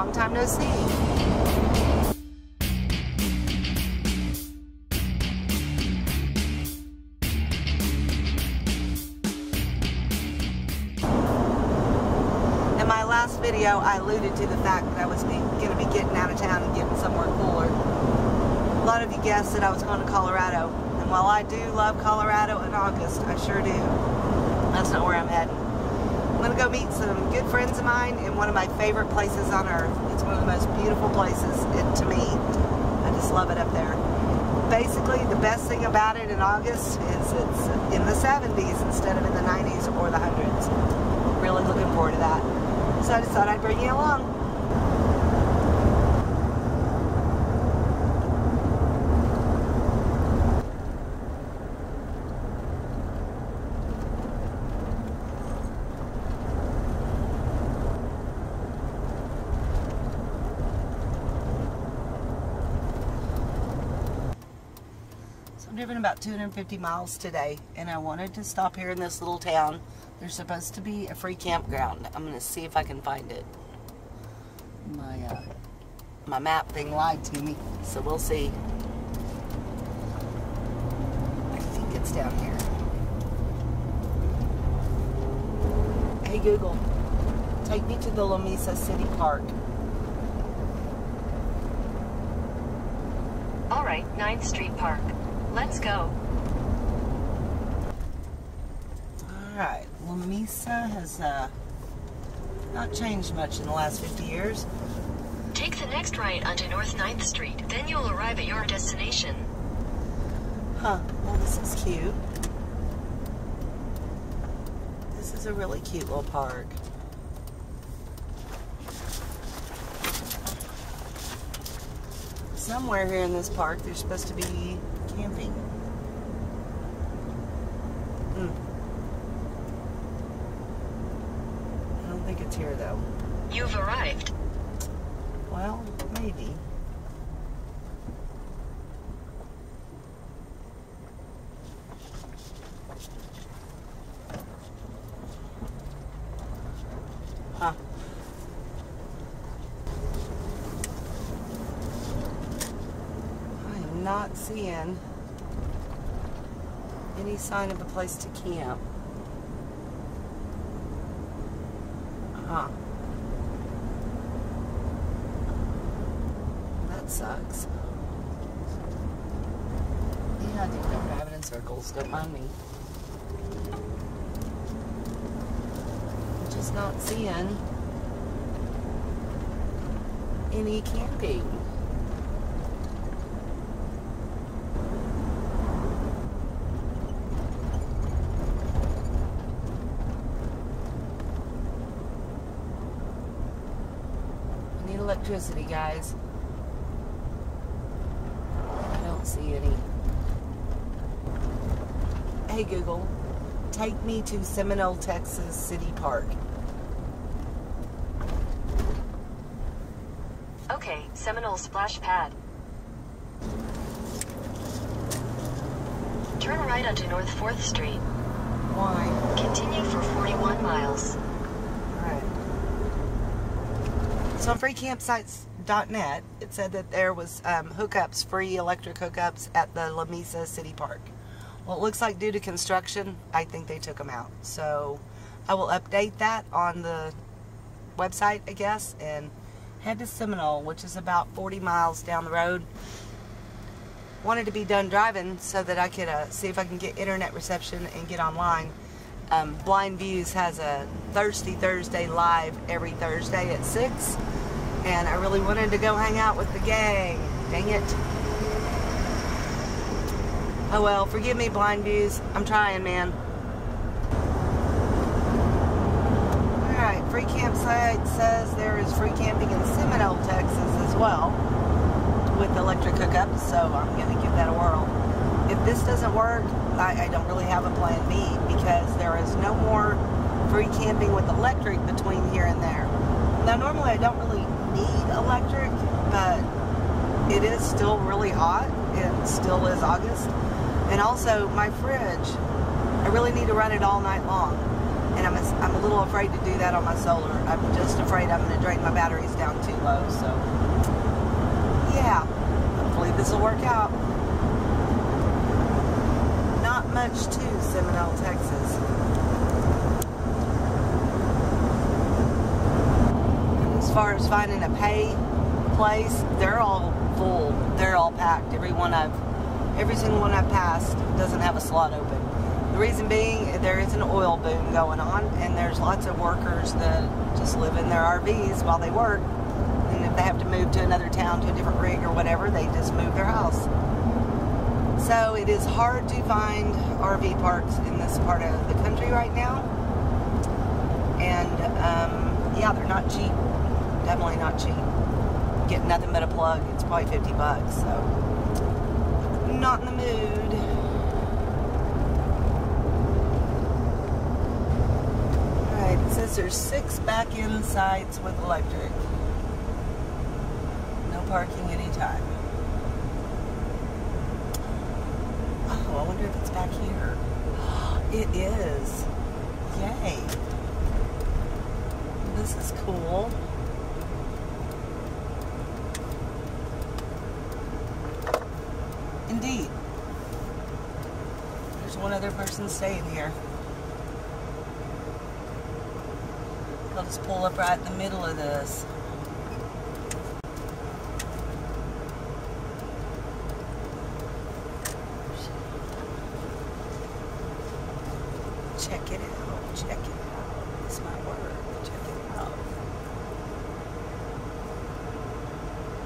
long time no see. In my last video, I alluded to the fact that I was going to be getting out of town and getting somewhere cooler. A lot of you guessed that I was going to Colorado, and while I do love Colorado in August, I sure do, that's not where I'm heading. I'm going to go meet some good friends of mine in one of my favorite places on earth. It's one of the most beautiful places to me. I just love it up there. Basically, the best thing about it in August is it's in the 70s instead of in the 90s or the 100s. Really looking forward to that. So I just thought I'd bring you along. I'm driving about 250 miles today, and I wanted to stop here in this little town. There's supposed to be a free campground. I'm going to see if I can find it. My map thing lied to me, so we'll see. I think it's down here. Hey Google, take me to the Mesa City Park. Alright, 9th Street Park. Let's go. Alright, well, Mesa has not changed much in the last 50 years. Take the next right onto North 9th Street, then you'll arrive at your destination. Huh, well, this is cute. This is a really cute little park. Somewhere here in this park, there's supposed to be camping. I don't think it's here though. You've arrived. Well, maybe. Huh. I'm not seeing any sign of a place to camp. Huh. That sucks. Yeah, I think they're driving in circles. Don't mind me. I'm just not seeing any camping. Electricity, guys. I don't see any. Hey Google, take me to Seminole, Texas City Park. Okay, Seminole splash pad. Turn right onto North 4th Street. Why? Continue for 41 miles. So on Freecampsites.net, it said that there was hookups, free electric hookups at the La Mesa City Park. Well, it looks like due to construction, I think they took them out. So I will update that on the website, I guess, and head to Seminole, which is about 40 miles down the road. Wanted to be done driving so that I could see if I can get internet reception and get online. Blind Views has a Thirsty Thursday live every Thursday at 6, and I really wanted to go hang out with the gang. Dang it. Oh well, forgive me, Blind Views. I'm trying, man. Alright, Free Campsite says there is free camping in Seminole, Texas as well, with electric hookups, so I'm going to give that a whirl. If this doesn't work, I don't really have a plan B, because there is no more free camping with electric between here and there. Now, normally I don't really need electric, but it is still really hot. It still is August. And also, my fridge, I really need to run it all night long. And I'm a little afraid to do that on my solar. I'm just afraid I'm going to drain my batteries down too low. So, yeah, hopefully this will work out. Not much to Seminole, Texas. And as far as finding a pay place, they're all full. They're all packed. Every single one I've passed doesn't have a slot open. The reason being, there is an oil boom going on, and there's lots of workers that just live in their RVs while they work. And if they have to move to another town, to a different rig or whatever, they just move their house. So it is hard to find RV parks in this part of the country right now. And yeah, they're not cheap. Definitely not cheap. Get nothing but a plug, it's probably 50 bucks. So not in the mood. It says there's 6 back-end sites with electric. No parking anytime. Oh, I wonder if it's back here. It is. Yay. This is cool. Indeed. There's one other person staying here. I'll just pull up right in the middle of this. Check it out. Check it out. This might work. Check it out.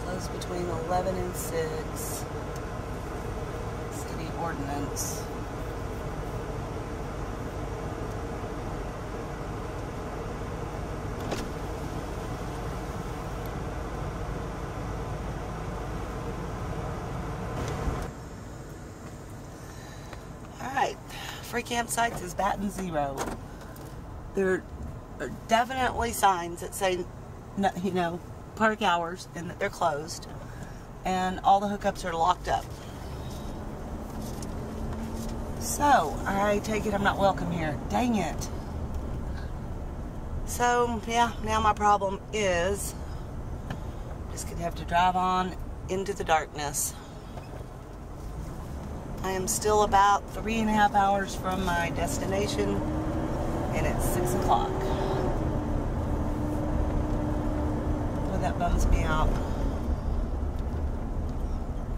Closed between 11 and 6. City ordinance. Freecampsites is batting 0. There are definitely signs that say, you know, park hours and that they're closed. And all the hookups are locked up. So, I take it I'm not welcome here. Dang it. So, yeah, now my problem is just gonna have to drive on into the darkness. I am still about 3.5 hours from my destination, and it's 6 o'clock. Boy, that bums me out.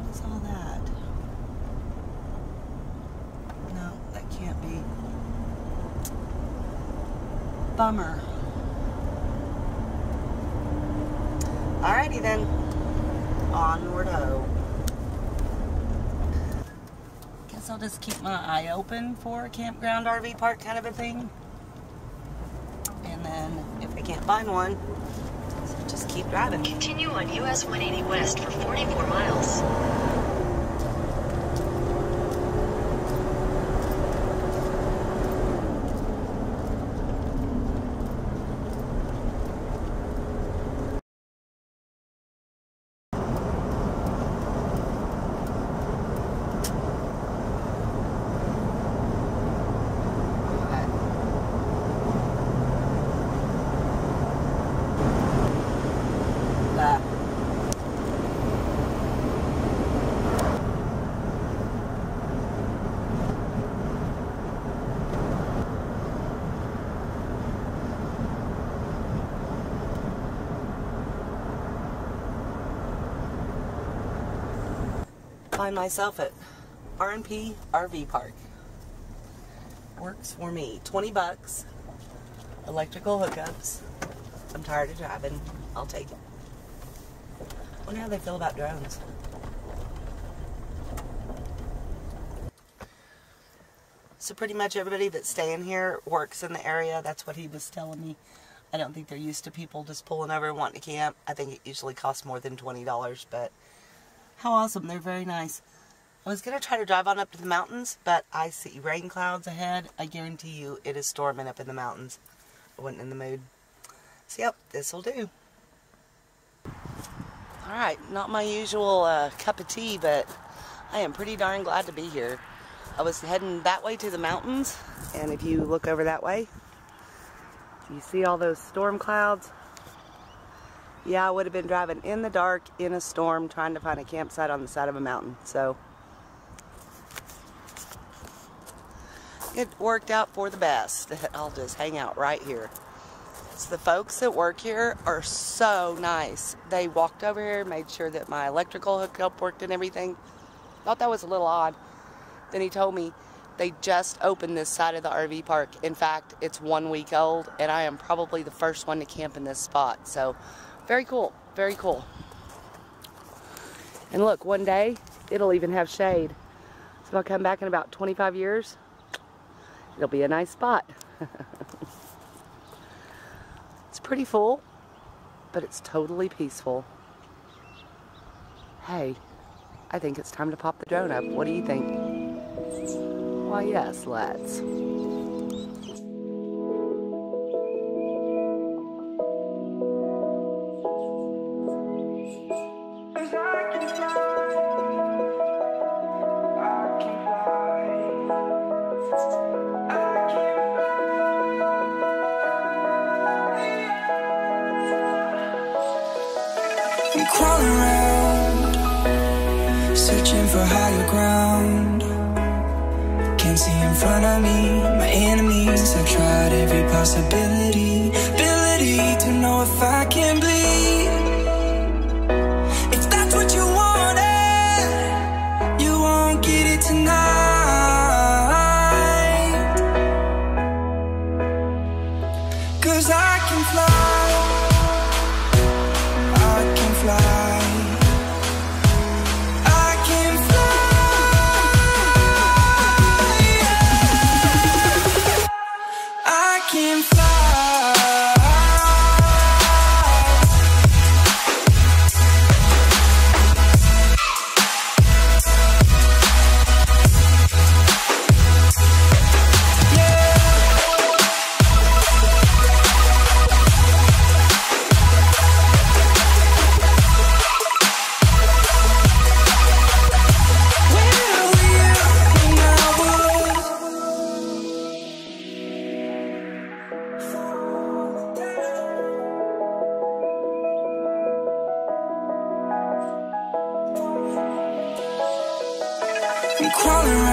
What's all that? No, that can't be. Bummer. Alrighty then. Onward ho. I'll just keep my eye open for a campground RV park kind of a thing. And then if I can't find one, just keep driving. Continue on US 180 West for 44 miles. Find myself at R&P RV Park. Works for me. 20 bucks. Electrical hookups. I'm tired of driving. I'll take it. Wonder how they feel about drones. So pretty much everybody that's staying here works in the area. That's what he was telling me. I don't think they're used to people just pulling over and wanting to camp. I think it usually costs more than $20, but how awesome. They're very nice. I was going to try to drive on up to the mountains, but I see rain clouds ahead. I guarantee you it is storming up in the mountains. I wasn't in the mood. So yep, this will do. Alright, not my usual cup of tea, but I am pretty darn glad to be here. I was heading that way to the mountains, and if you look over that way, You see all those storm clouds? Yeah, I would have been driving in the dark in a storm trying to find a campsite on the side of a mountain. So it worked out for the best that I'll just hang out right here. So the folks that work here are so nice. They walked over here, made sure that my electrical hookup worked and everything. Thought that was a little odd. Then he told me they just opened this side of the RV park. In fact, it's 1 week old, and I am probably the first one to camp in this spot. So, very cool, very cool. And look, one day, it'll even have shade. So if I come back in about 25 years, it'll be a nice spot. It's pretty full, but it's totally peaceful. Hey, I think it's time to pop the drone up. What do you think? Why, yes, let's. I'm crawling around, searching for higher ground. Can't see in front of me, my enemies. I've tried every possibility, ability to know if I can bleed. If that's what you wanted, you won't get it tonight. 'Cause I can fly, I can fly. I'm crawling